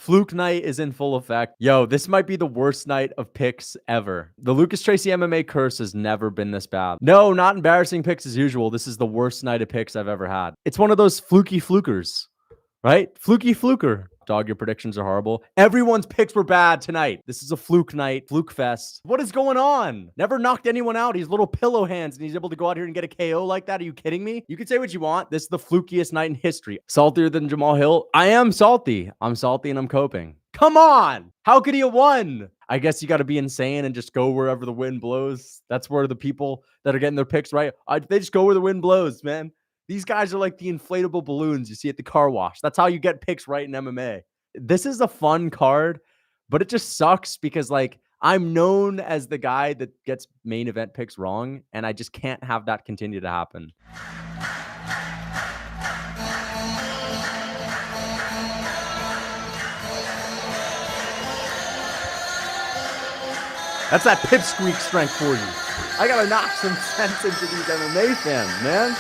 Fluke night is in full effect. Yo, this might be the worst night of picks ever. The Lucas Tracy MMA curse has never been this bad. No, not embarrassing picks as usual. This is the worst night of picks I've ever had. It's one of those fluky flukers, right? Fluky fluker. Dog, your predictions are horrible. Everyone's picks were bad tonight. This is a fluke night, fluke fest. What is going on? Never knocked anyone out. He's little pillow hands and he's able to go out here and get a KO like that. Are you kidding me? You can say what you want. This is the flukiest night in history. Saltier than Jamal Hill. I am salty. I'm salty and I'm coping. Come on. How could he have won? I guess you got to be insane and just go wherever the wind blows. That's where the people that are getting their picks right, they just go where the wind blows, man. These guys are like the inflatable balloons you see at the car wash. That's how you get picks right in MMA. This is a fun card, but it just sucks because, like, I'm known as the guy that gets main event picks wrong, and I just can't have that continue to happen. That's that pipsqueak strength for you. I gotta knock some sense into these MMA fans, man.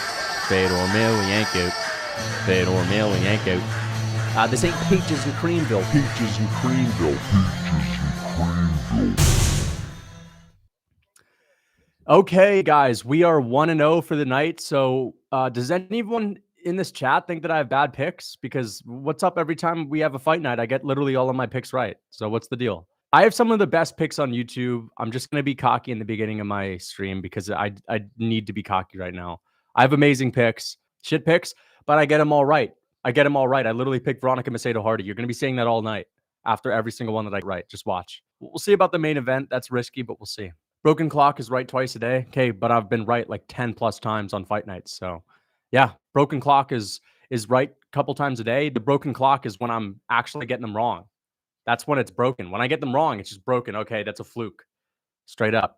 Fedor Emelianenko. Fedor Emelianenko. This ain't Peaches and Creamville. Peaches and Creamville. Peaches and Creamville. Okay, guys, we are 1-0 for the night. So does anyone in this chat think that I have bad picks? Because what's up every time we have a fight night? I get literally all of my picks right. So what's the deal? I have some of the best picks on YouTube. I'm just going to be cocky in the beginning of my stream because I need to be cocky right now. I have amazing picks, shit picks, but I get them all right. I get them all right. I literally picked Veronica Macedo Hardy. You're going to be saying that all night after every single one that I write. Just watch. We'll see about the main event. That's risky, but we'll see. Broken Clock is right twice a day. Okay, but I've been right like 10 plus times on fight nights. So yeah, Broken Clock is right a couple times a day. The broken clock is when I'm actually getting them wrong. That's when it's broken. When I get them wrong, it's just broken. Okay, that's a fluke. Straight up.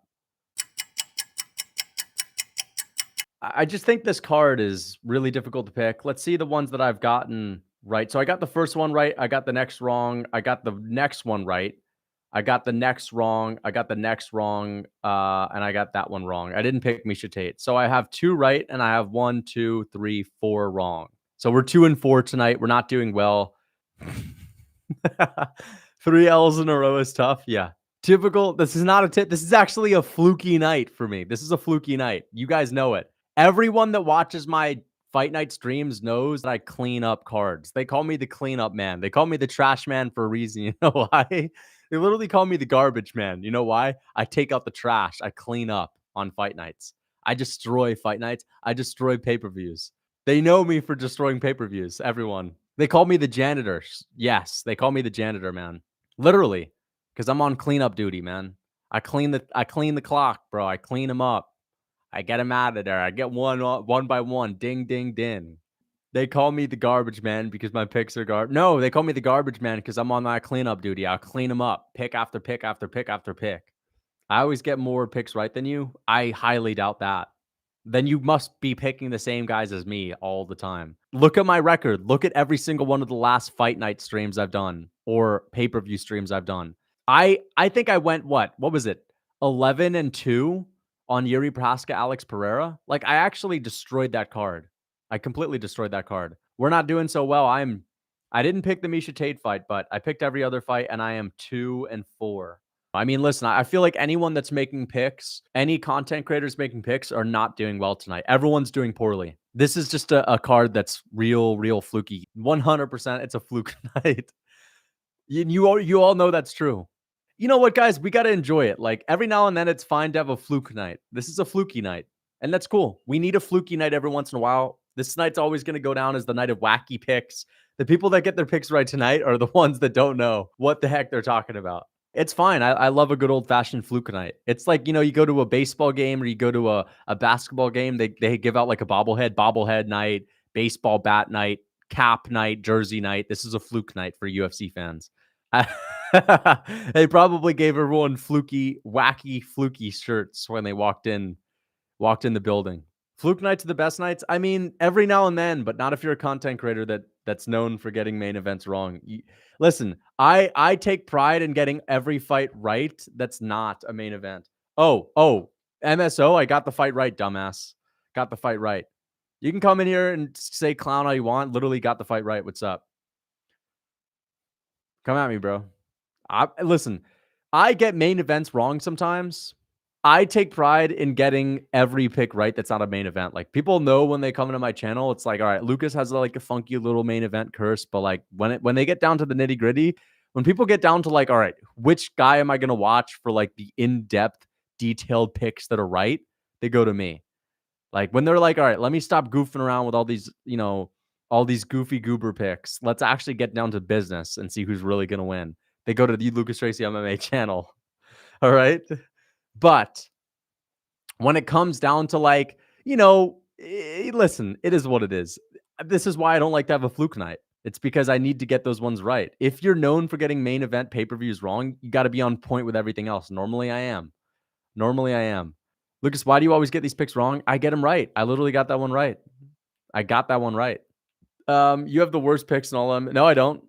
I just think this card is really difficult to pick. Let's see the ones that I've gotten right. So I got the first one right. I got the next wrong. I got the next one right. I got the next wrong. I got the next wrong. And I got that one wrong. I didn't pick Miesha Tate. So I have 2 right and I have 1, 2, 3, 4 wrong. So we're 2 and 4 tonight. We're not doing well. 3 L's in a row is tough. Yeah. Typical. This is not a tip. This is actually a fluky night for me. This is a fluky night. You guys know it. Everyone that watches my fight night streams knows that I clean up cards. They call me the cleanup man. They call me the trash man for a reason. You know why? They literally call me the garbage man. You know why? I take out the trash. I clean up on fight nights. I destroy fight nights. I destroy pay-per-views. They know me for destroying pay-per-views, everyone. They call me the janitor. Yes, they call me the janitor, man. Literally, because I'm on cleanup duty, man. I clean the clock, bro. I clean them up. I get them out of there. I get one by one. Ding, ding, ding. They call me the garbage man because my picks are garbage. No, they call me the garbage man because I'm on my cleanup duty. I'll clean them up, pick after pick after pick after pick. I always get more picks right than you. I highly doubt that. Then you must be picking the same guys as me all the time. Look at my record. Look at every single one of the last fight night streams I've done or pay-per-view streams I've done. I think I went, what was it? 11-2 on Yuri Prohaska, Alex Pereira. Like, I actually destroyed that card. I completely destroyed that card. We're not doing so well. I didn't pick the Miesha Tate fight, but I picked every other fight, and I am 2 and 4. I mean, listen, I feel like anyone that's making picks, any content creators making picks are not doing well tonight. Everyone's doing poorly. This is just a card that's real fluky. 100% it's a fluke night. You all know that's true. You know what, guys? We got to enjoy it. Like, every now and then it's fine to have a fluke night. This is a fluky night, and that's cool. We need a fluky night every once in a while. This night's always going to go down as the night of wacky picks. The people that get their picks right tonight are the ones that don't know what the heck they're talking about. It's fine. I love a good old-fashioned fluke night. It's like, you know, you go to a baseball game or you go to a basketball game. They give out like a bobblehead night, baseball bat night, cap night, jersey night. This is a fluke night for UFC fans. They probably gave everyone wacky, fluky shirts when they walked in the building. Fluke nights are the best nights. I mean, every now and then, but not if you're a content creator that's known for getting main events wrong. Listen, I take pride in getting every fight right. That's not a main event. Oh, MSO, I got the fight right, dumbass. Got the fight right. You can come in here and say clown all you want. Literally got the fight right. What's up? Come at me, bro. Listen, I get main events wrong sometimes. I take pride in getting every pick right that's not a main event. Like, people know when they come into my channel, it's like, all right, Lucas has like a funky little main event curse, but like when they get down to the nitty-gritty, when people get down to like, all right, which guy am I going to watch for like the in-depth detailed picks that are right, they go to me. Like, when they're like, all right, let me stop goofing around with all these, all these goofy goober picks. Let's actually get down to business and see who's really going to win. They go to the Lucas Tracy MMA channel. All right. But when it comes down to like, listen, it is what it is. This is why I don't like to have a fluke night. It's because I need to get those ones right. If you're known for getting main event pay-per-views wrong, you got to be on point with everything else. Normally I am. Lucas, why do you always get these picks wrong? I get them right. I literally got that one right. I got that one right. You have the worst picks in all of them. No, I don't.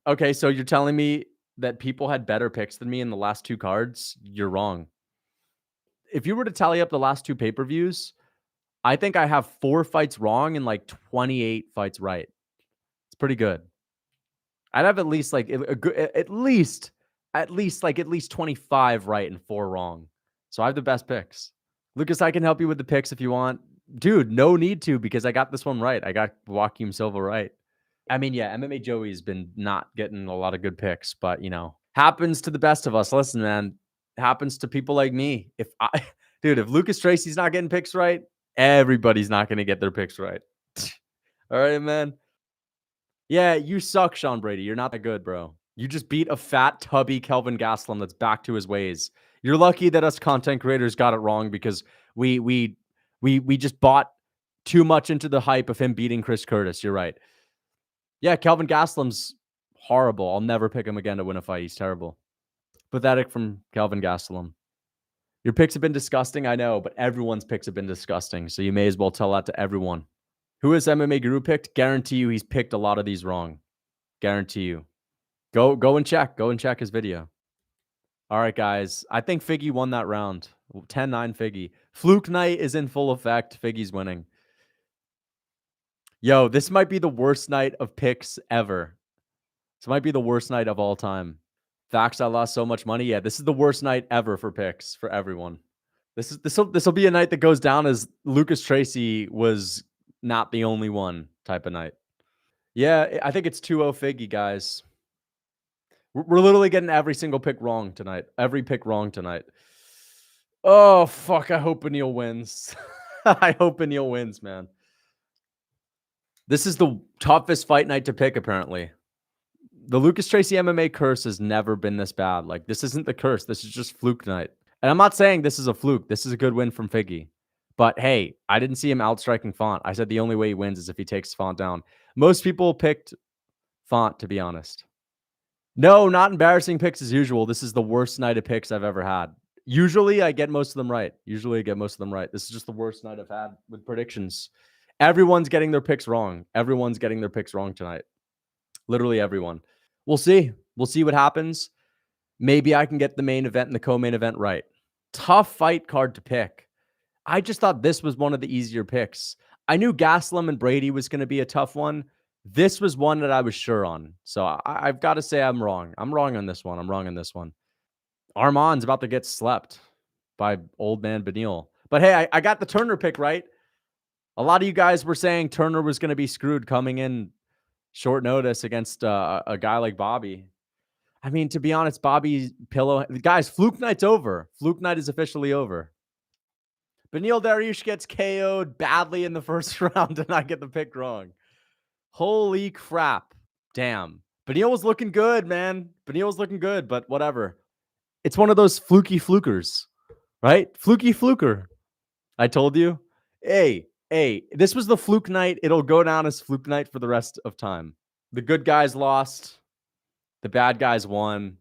Okay, so you're telling me that people had better picks than me in the last two cards? You're wrong. If you were to tally up the last two pay-per-views, I think I have 4 fights wrong and like 28 fights right. It's pretty good. I'd have at least like at least 25 right and 4 wrong. So I have the best picks. Lucas, I can help you with the picks if you want. Dude, no need to, because I got this one right. I got Joaquim Silva right. I mean, yeah, MMA Joey's been not getting a lot of good picks, but happens to the best of us. Listen, man, happens to people like me. If Lucas Tracy's not getting picks right, everybody's not going to get their picks right. All right, man. Yeah, you suck, Sean Brady. You're not that good, bro. You just beat a fat, tubby Kelvin Gastelum that's back to his ways. You're lucky that us content creators got it wrong, because we just bought too much into the hype of him beating Chris Curtis. You're right. Yeah, Kelvin Gastelum's horrible. I'll never pick him again to win a fight. He's terrible. Pathetic from Kelvin Gastelum. Your picks have been disgusting, I know, but everyone's picks have been disgusting, so you may as well tell that to everyone. Who has MMA Guru picked? Guarantee you he's picked a lot of these wrong. Guarantee you. Go and check. Go and check his video. All right, guys. I think Figgy won that round. 10-9 Figgy. Fluke night is in full effect. Figgy's winning. Yo, this might be the worst night of picks ever. This might be the worst night of all time. Facts, I lost so much money. Yeah, this is the worst night ever for picks for everyone. This will be a night that goes down as Lucas Tracy was not the only one type of night. Yeah, I think it's 2-0 Figgy, guys. We're literally getting every single pick wrong tonight. Every pick wrong tonight. Oh, fuck. I hope Beneil wins. I hope Beneil wins, man. This is the toughest fight night to pick, apparently. The Lucas Tracy MMA curse has never been this bad. Like, this isn't the curse. This is just fluke night. And I'm not saying this is a fluke. This is a good win from Figgy. But hey, I didn't see him outstriking Font. I said the only way he wins is if he takes Font down. Most people picked Font, to be honest. No, not embarrassing picks as usual. This is the worst night of picks I've ever had. Usually, I get most of them right. This is just the worst night I've had with predictions. Everyone's getting their picks wrong. Everyone's getting their picks wrong tonight. Literally everyone. We'll see. We'll see what happens. Maybe I can get the main event and the co-main event right. Tough fight card to pick. I just thought this was one of the easier picks. I knew Gastelum and Brady was going to be a tough one. This was one that I was sure on. So I've got to say I'm wrong. I'm wrong on this one. Armand's about to get slept by old man Beneil. But hey, I got the Turner pick right. A lot of you guys were saying Turner was going to be screwed coming in short notice against a guy like Bobby. I mean, to be honest, Bobby's pillow... Guys, Fluke night's over. Fluke night is officially over. Beneil Dariush gets KO'd badly in the first round, and I get the pick wrong. Holy crap. Damn. Beneil was looking good, man. Beneil was looking good, but whatever. It's one of those fluky flukers, right? Fluky fluker. I told you. Hey, this was the fluke night. It'll go down as fluke night for the rest of time. The good guys lost. The bad guys won.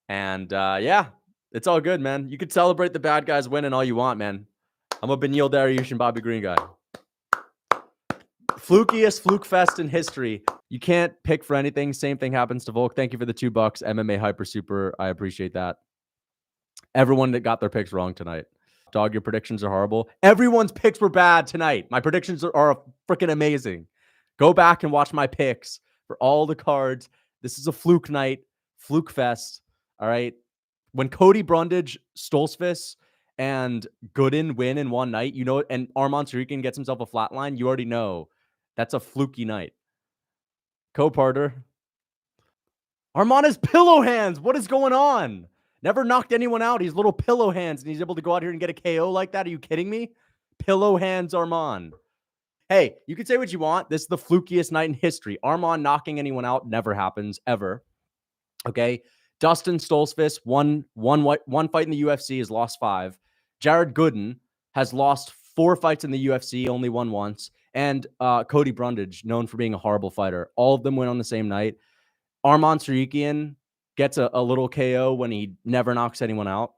And yeah, it's all good, man. You could celebrate the bad guys winning all you want, man. I'm a Beneil Dariush and Bobby Green guy. Flukiest fluke fest in history. You can't pick for anything. Same thing happens to Volk. Thank you for the $2. MMA Hyper Super. I appreciate that. Everyone that got their picks wrong tonight. Dog, your predictions are horrible. Everyone's picks were bad tonight. My predictions are freaking amazing. Go back and watch my picks for all the cards This is a fluke night, fluke fest. All right. When Cody Brundage, Stoltzfus, and Gooden win in one night, and Arman Tsarukyan gets himself a flatline, you already know that's a fluky night. Co-parter. Arman has pillow hands. What is going on? Never knocked anyone out. He's little pillow hands, and he's able to go out here and get a KO like that. Are you kidding me? Pillow hands Arman. Hey, you can say what you want. This is the flukiest night in history. Arman knocking anyone out never happens, ever. Okay? Dustin Stoltzfus won one fight in the UFC, has lost 5. Jared Gooden has lost 4 fights in the UFC, only won once. And Cody Brundage, known for being a horrible fighter. All of them went on the same night. Arman Tsarukyan gets a little KO when he never knocks anyone out.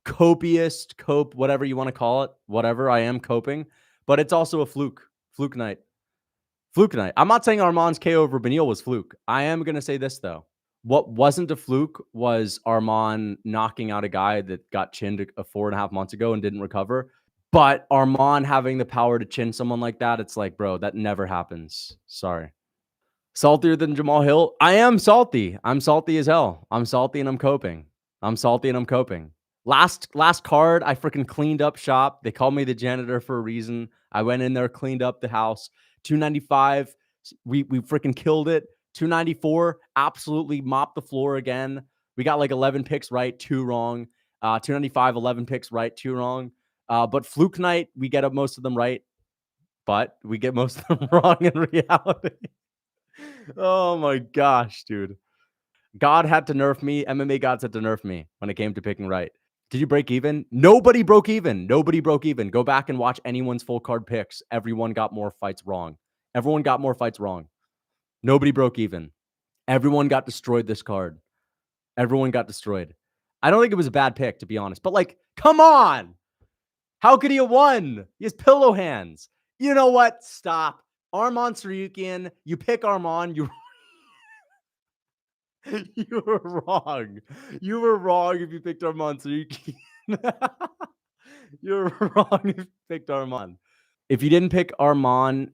Cope, whatever you want to call it. Whatever, I am coping. But it's also a fluke night. Fluke night. I'm not saying Arman's KO over Beneil was fluke. I am going to say this, though. What wasn't a fluke was Arman knocking out a guy that got chinned 4.5 months ago and didn't recover. But Arman having the power to chin someone like that, it's like, bro, that never happens. Sorry. Saltier than Jamal Hill? I am salty. I'm salty as hell. I'm salty and I'm coping. Last card, I freaking cleaned up shop. They called me the janitor for a reason. I went in there, cleaned up the house. 295, we freaking killed it. 294, absolutely mopped the floor again. We got like 11 picks right, 2 wrong. 295, 11 picks right, 2 wrong. But fluke night, we get up most of them right, but we get most of them wrong in reality. Oh my gosh, dude. God had to nerf me. MMA gods had to nerf me when it came to picking right. Did you break even? Nobody broke even. Go back and watch anyone's full card picks. Everyone got more fights wrong. Nobody broke even. Everyone got destroyed this card. I don't think it was a bad pick, to be honest. But, like, come on. How could he have won? He has pillow hands. You know what? Stop. Arman Tsarukyan. You pick Arman. You were wrong. You were wrong if you picked Arman Tsarukyan. You're wrong if you picked Arman. If you didn't pick Arman,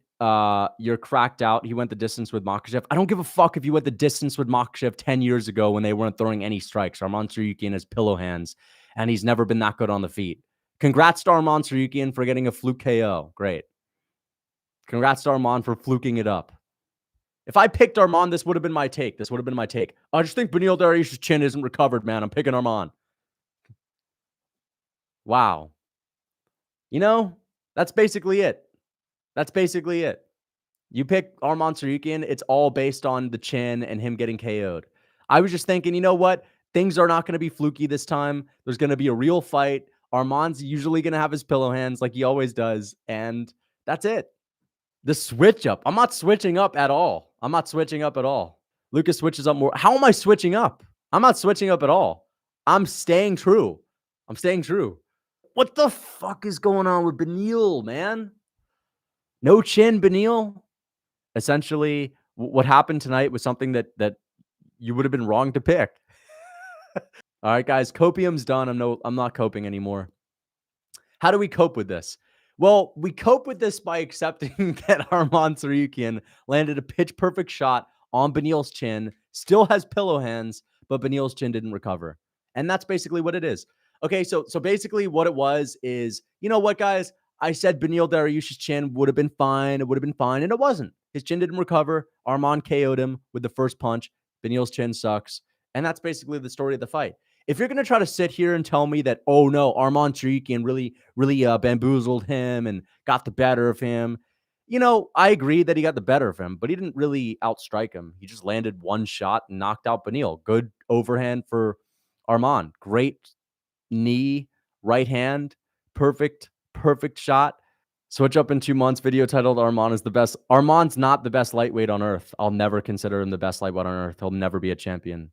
you're cracked out. He went the distance with Makhachev. I don't give a fuck if you went the distance with Makhachev 10 years ago when they weren't throwing any strikes. Arman Tsarukyan has pillow hands, and he's never been that good on the feet. Congrats to Arman Tsarukyan for getting a fluke KO. Great. Congrats to Arman for fluking it up. If I picked Arman, this would have been my take. I just think Beneil Dariush's chin isn't recovered, man. I'm picking Arman. Wow. That's basically it. You pick Arman Tsarukyan, it's all based on the chin and him getting KO'd. I was just thinking, you know what? Things are not going to be fluky this time. There's going to be a real fight. Arman's usually going to have his pillow hands like he always does. And that's it. The switch up. I'm not switching up at all. Lucas switches up more. How am I switching up? I'm not switching up at all. I'm staying true. What the fuck is going on with Beneil, man? No chin, Beneil. Essentially, what happened tonight was something that you would have been wrong to pick. All right, guys, copium's done. I'm not coping anymore. How do we cope with this? Well, we cope with this by accepting that Arman Tsarukyan landed a pitch-perfect shot on Beneil's chin, still has pillow hands, but Beneil's chin didn't recover. And that's basically what it is. Okay, so basically what it was is, you know what, guys? I said Beneil Dariush's chin would have been fine. And it wasn't. His chin didn't recover. Arman KO'd him with the first punch. Beneil's chin sucks. And that's basically the story of the fight. If you're going to try to sit here and tell me that, oh no, Arman Tsarukyan really bamboozled him and got the better of him, I agree that he got the better of him, but he didn't really outstrike him. He just landed one shot and knocked out Beneil. Good overhand for Arman. Great knee, right hand, perfect shot. Switch up in 2 months. Video titled Arman is the best. Arman's not the best lightweight on earth. I'll never consider him the best lightweight on earth. He'll never be a champion.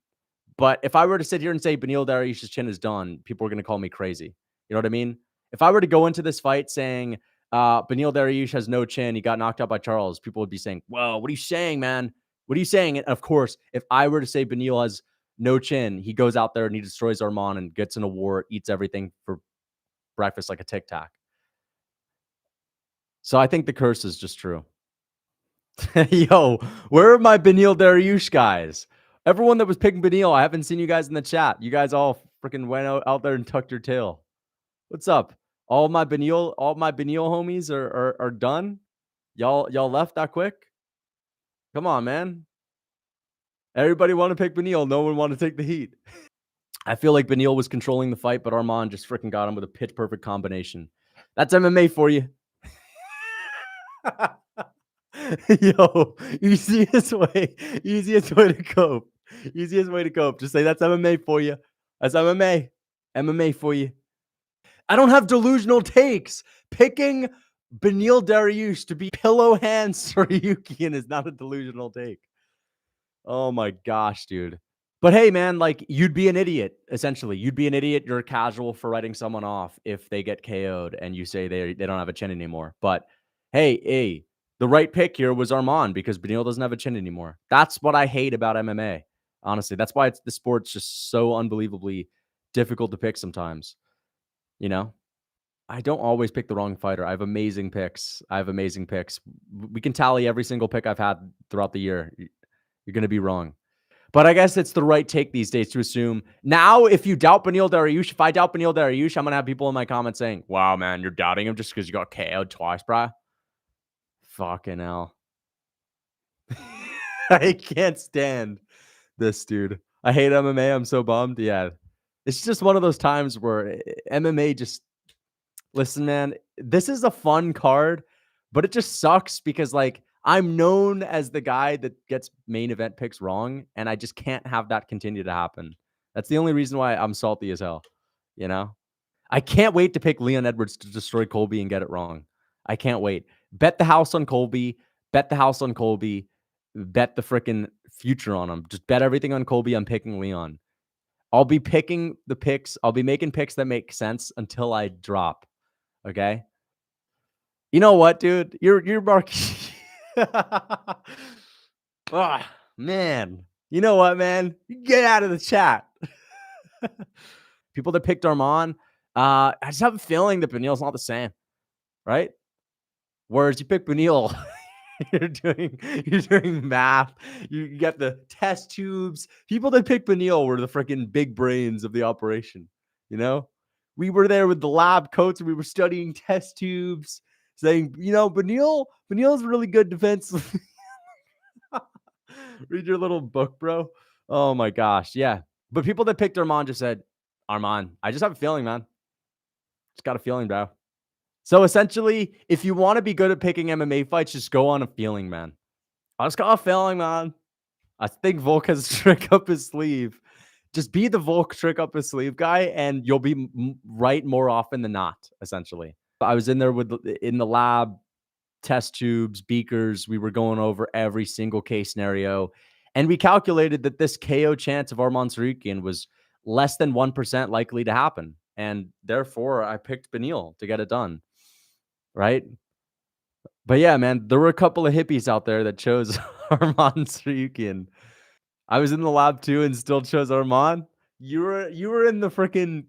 But if I were to sit here and say Beneil Dariush's chin is done, people are going to call me crazy. You know what I mean? If I were to go into this fight saying Beneil Dariush has no chin, he got knocked out by Charles, people would be saying, well, what are you saying, man? What are you saying? And of course, if I were to say Beneil has no chin, he goes out there and he destroys Arman and gets in a war, eats everything for breakfast like a Tic Tac. So I think the curse is just true. Yo, where are my Beneil Dariush guys? Everyone that was picking Beneil, I haven't seen you guys in the chat. You guys all freaking went out there and tucked your tail. What's up? All my Beneil homies are done. Y'all left that quick? Come on, man. Everybody want to pick Beneil. No one want to take the heat. I feel like Beneil was controlling the fight, but Arman just freaking got him with a pitch perfect combination. That's MMA for you. Yo, easiest way to cope. Easiest way to cope. Just say that's MMA for you. That's MMA. MMA for you. I don't have delusional takes. Picking Beneil Dariush to be pillow hand Tsarukyan is not a delusional take. Oh my gosh, dude. But hey, man, like you'd be an idiot, essentially. You'd be an idiot. You're casual for writing someone off if they get KO'd and you say they don't have a chin anymore. But hey, the right pick here was Arman because Beneil doesn't have a chin anymore. That's what I hate about MMA. Honestly, that's why the sport's just so unbelievably difficult to pick sometimes. You know? I don't always pick the wrong fighter. I have amazing picks. We can tally every single pick I've had throughout the year. You're going to be wrong. But I guess it's the right take these days to assume. Now, if you doubt Beneil Dariush, if I doubt Beneil Dariush, I'm going to have people in my comments saying, wow, man, you're doubting him just because you got KO'd twice, bro. Fucking hell. I can't stand this dude. I hate MMA. I'm so bummed. Yeah. It's just one of those times where MMA just, listen, man, this is a fun card, but it just sucks because, like, I'm known as the guy that gets main event picks wrong, and I just can't have that continue to happen. That's the only reason why I'm salty as hell, you know? I can't wait to pick Leon Edwards to destroy Colby and get it wrong. I can't wait. Bet the house on Colby. Bet the house on Colby. Bet the freaking future on him. Just bet everything on Colby. I'm picking Leon. I'll be picking the picks. I'll be making picks that make sense until I drop. Okay? You know what, dude? You're marking. Ah, man. You know what, man? Get out of the chat. People that picked Arman, I just have a feeling that Beneil's not the same, right? Whereas you pick Beneil, you're doing math. You get the test tubes. People that pick Beneil were the freaking big brains of the operation. You know, we were there with the lab coats and we were studying test tubes, saying, you know, Beneil's really good defensively. Read your little book, bro. Oh my gosh, yeah. But people that picked Arman just said, Arman. I just have a feeling, man. Just got a feeling, bro. So essentially, if you want to be good at picking MMA fights, just go on a feeling, man. I just got a feeling, man. I think Volk has a trick up his sleeve. Just be the Volk trick up his sleeve guy, and you'll be right more often than not, essentially. I was in there in the lab, test tubes, beakers. We were going over every single case scenario. And we calculated that this KO chance of Arman Tsarukyan was less than 1% likely to happen. And therefore, I picked Beneil to get it done. Right? But yeah, man, there were a couple of hippies out there that chose Arman Tsarukyan. I was in the lab too and still chose Arman. You were in the freaking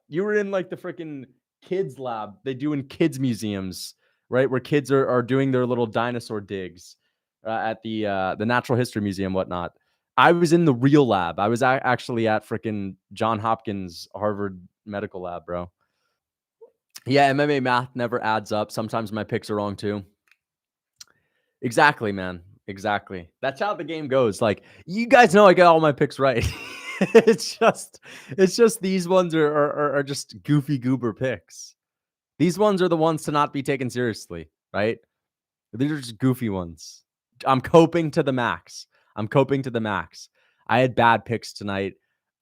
you were in like the freaking kids lab they do in kids museums, right? Where kids are doing their little dinosaur digs at the Natural History Museum, whatnot. I was in the real lab. I was actually at freaking John Hopkins Harvard Medical Lab, bro. Yeah, MMA math never adds up. Sometimes my picks are wrong too. Exactly, man. Exactly. That's how the game goes. Like, you guys know I get all my picks right. it's just these ones are just goofy goober picks. These ones are the ones to not be taken seriously, right? These are just goofy ones. I'm coping to the max. I had bad picks tonight.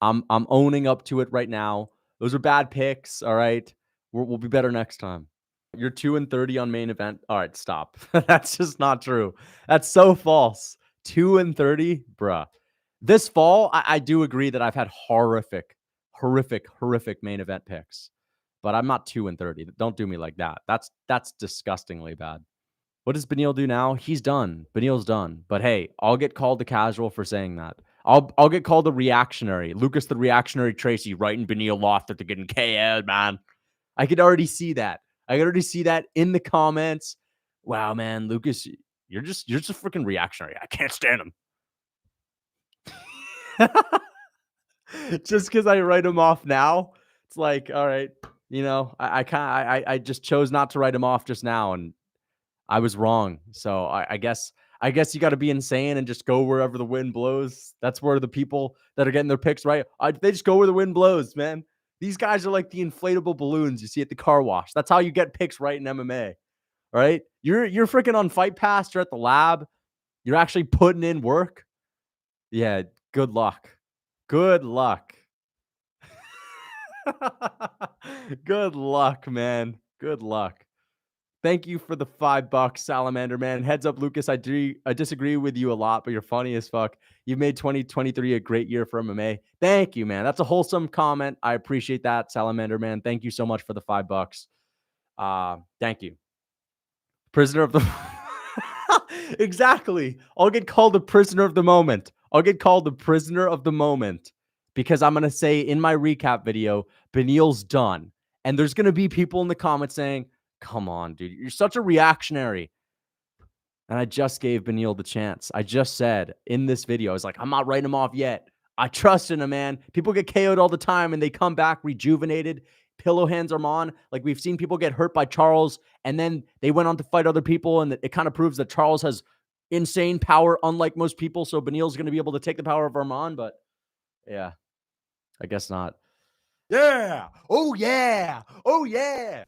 I'm owning up to it right now. Those are bad picks. All right. We'll be better next time. You're 2-30 on main event. All right, stop. That's just not true. That's so false. 2-30, bruh. This fall, I do agree that I've had horrific main event picks, but I'm not 2-30. Don't do me like that. That's disgustingly bad. What does Beneil do now? He's done. Beneil's done. But hey, I'll get called the casual for saying that. I'll get called the reactionary. Lucas the reactionary Tracy writing Beneil off after getting KO'd, man. I could already see that. In the comments. Wow, man, Lucas, you're just freaking reactionary. I can't stand him. Just because I write him off now, it's like, all right, I just chose not to write him off just now, and I was wrong. So I guess you got to be insane and just go wherever the wind blows. That's where the people that are getting their picks right, they just go where the wind blows, man. These guys are like the inflatable balloons you see at the car wash. That's how you get picks right in MMA. Right? You're freaking on Fight Pass. You're at the lab. You're actually putting in work. Yeah. Good luck. Good luck. Good luck, man. Good luck. Thank you for the $5, Salamander Man. Heads up, Lucas. I disagree with you a lot, but you're funny as fuck. You've made 2023 a great year for MMA. Thank you, man. That's a wholesome comment. I appreciate that, Salamander Man. Thank you so much for the $5. Thank you. Prisoner of the Exactly. I'll get called a prisoner of the moment. I'll get called the prisoner of the moment because I'm going to say in my recap video, Beneil's done. And there's going to be people in the comments saying, come on, dude, you're such a reactionary. And I just gave Beneil the chance. I just said in this video, I was like, I'm not writing him off yet. I trust in him, man. People get KO'd all the time and they come back rejuvenated. Pillow hands are on. Like we've seen people get hurt by Charles and then they went on to fight other people. And it kind of proves that Charles has insane power, unlike most people. So Beneil's going to be able to take the power of Arman. But yeah, I guess not. Yeah. Oh, yeah. Oh, yeah.